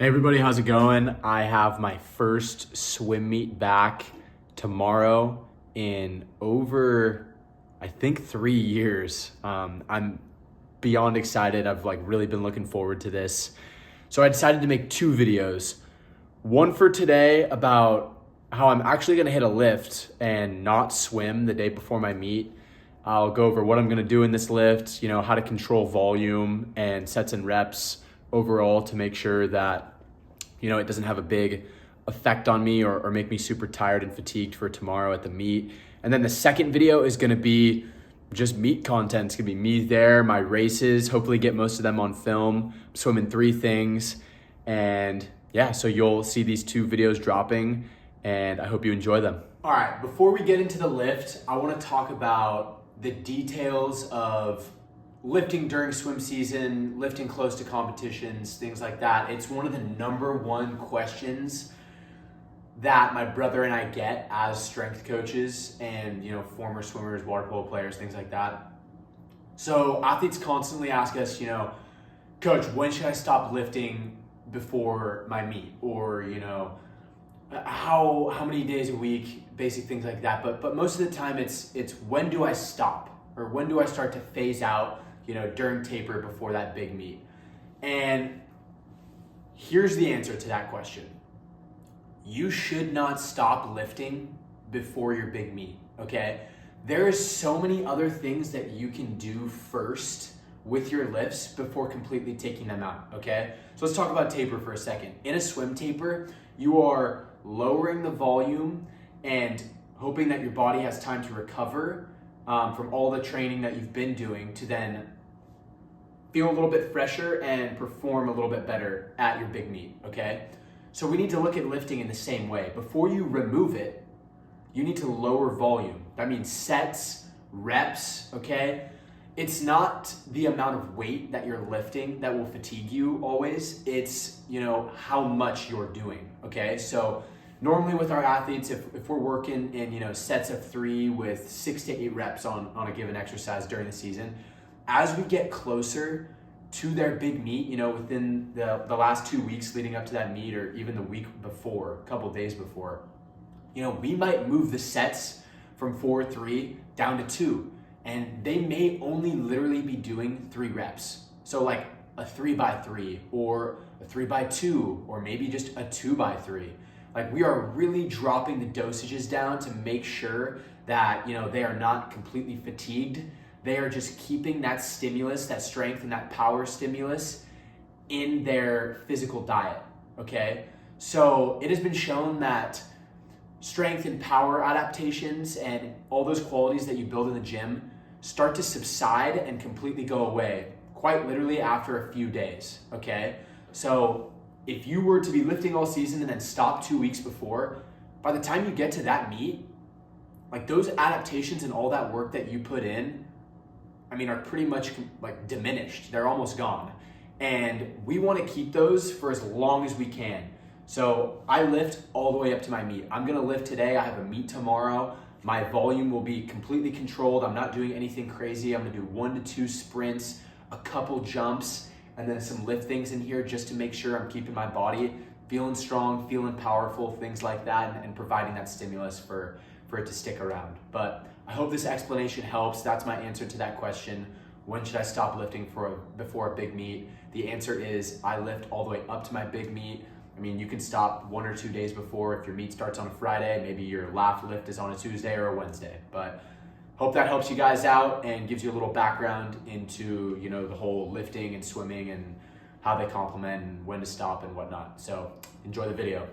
Everybody, how's it going? I have my first swim meet back tomorrow in over, I think, 3 years. I'm beyond excited. I've really been looking forward to this. So I decided to make two videos. One for today about how I'm actually gonna hit a lift and not swim the day before my meet. I'll go over what I'm gonna do in this lift, how to control volume and sets and reps overall to make sure that it doesn't have a big effect on me or make me super tired and fatigued for tomorrow at the meet. And then the second video is gonna be just meet content. It's gonna be me there, my races, hopefully get most of them on film, swimming 3 things. And yeah, so you'll see these 2 videos dropping and I hope you enjoy them. All right, before we get into the lift, I wanna talk about the details of lifting during swim season, lifting close to competitions, things like that. It's one of the number one questions that my brother and I get as strength coaches and former swimmers, water polo players, things like that. So athletes constantly ask us, Coach, when should I stop lifting before my meet? Or how many days a week, basic things like that. But most of the time it's when do I stop, or when do I start to phase out during taper before that big meet? And here's the answer to that question. You should not stop lifting before your big meet, okay? There is so many other things that you can do first with your lifts before completely taking them out, okay? So let's talk about taper for a second. In a swim taper, you are lowering the volume and hoping that your body has time to recover from all the training that you've been doing to then feel a little bit fresher and perform a little bit better at your big meet, okay? So we need to look at lifting in the same way. Before you remove it, you need to lower volume. That means sets, reps, okay? It's not the amount of weight that you're lifting that will fatigue you always. It's, how much you're doing, okay? So normally with our athletes, if we're working in, sets of 3 with 6 to 8 reps on a given exercise during the season, as we get closer to their big meet, within the last 2 weeks leading up to that meet, or even the week before, a couple days before, we might move the sets from 4-3 down to 2, and they may only literally be doing 3 reps. So like a 3x3 or a 3x2, or maybe just a 2x3. Like, we are really dropping the dosages down to make sure that, they are not completely fatigued. They are just keeping that stimulus, that strength and that power stimulus in their physical diet, okay? So it has been shown that strength and power adaptations and all those qualities that you build in the gym start to subside and completely go away, quite literally after a few days, okay? So if you were to be lifting all season and then stop 2 weeks before, by the time you get to that meet, those adaptations and all that work that you put in, are pretty much diminished. They're almost gone. And we want to keep those for as long as we can. So I lift all the way up to my meet. I'm gonna lift today. I have a meet tomorrow. My volume will be completely controlled. I'm not doing anything crazy. I'm gonna do 1 to 2 sprints, a couple jumps, and then some lift things in here just to make sure I'm keeping my body feeling strong, feeling powerful, things like that, and providing that stimulus for it to stick around. But I hope this explanation helps. That's my answer to that question. When should I stop lifting before a big meet? The answer is I lift all the way up to my big meet. You can stop 1 or 2 days before. If your meet starts on a Friday, maybe your last lift is on a Tuesday or a Wednesday. But hope that helps you guys out and gives you a little background into, the whole lifting and swimming and how they complement and when to stop and whatnot. So enjoy the video.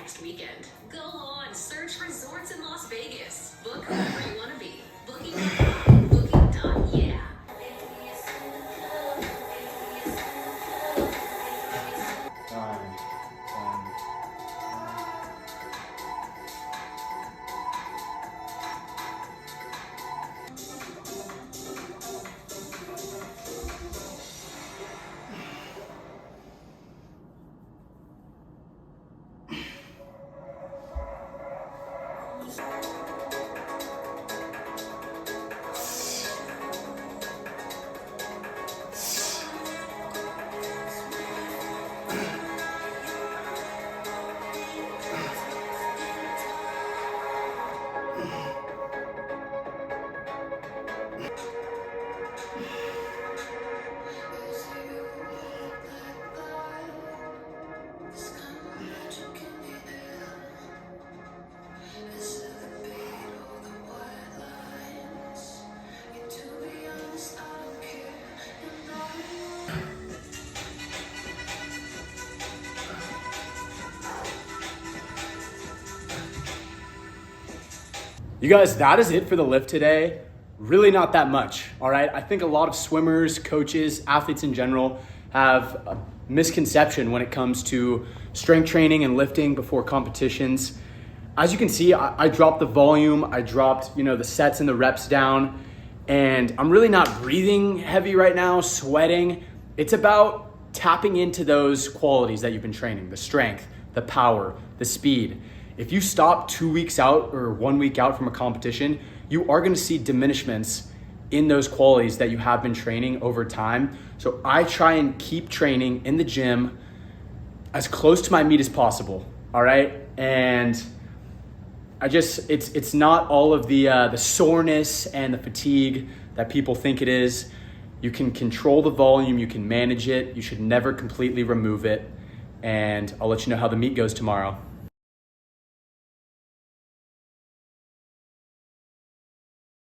next weekend. Go on, search resorts in Las Vegas. Book wherever you want to be. Booking.com. Booking.yeah. You guys, that is it for the lift today. Really not that much, all right? I think a lot of swimmers, coaches, athletes in general have a misconception when it comes to strength training and lifting before competitions. As you can see, I dropped the volume, I dropped, the sets and the reps down, and I'm really not breathing heavy right now, sweating. It's about tapping into those qualities that you've been training, the strength, the power, the speed. If you stop 2 weeks out or 1 week out from a competition, you are gonna see diminishments in those qualities that you have been training over time. So I try and keep training in the gym as close to my meet as possible, all right? And it's not all of the soreness and the fatigue that people think it is. You can control the volume, you can manage it. You should never completely remove it. And I'll let you know how the meet goes tomorrow.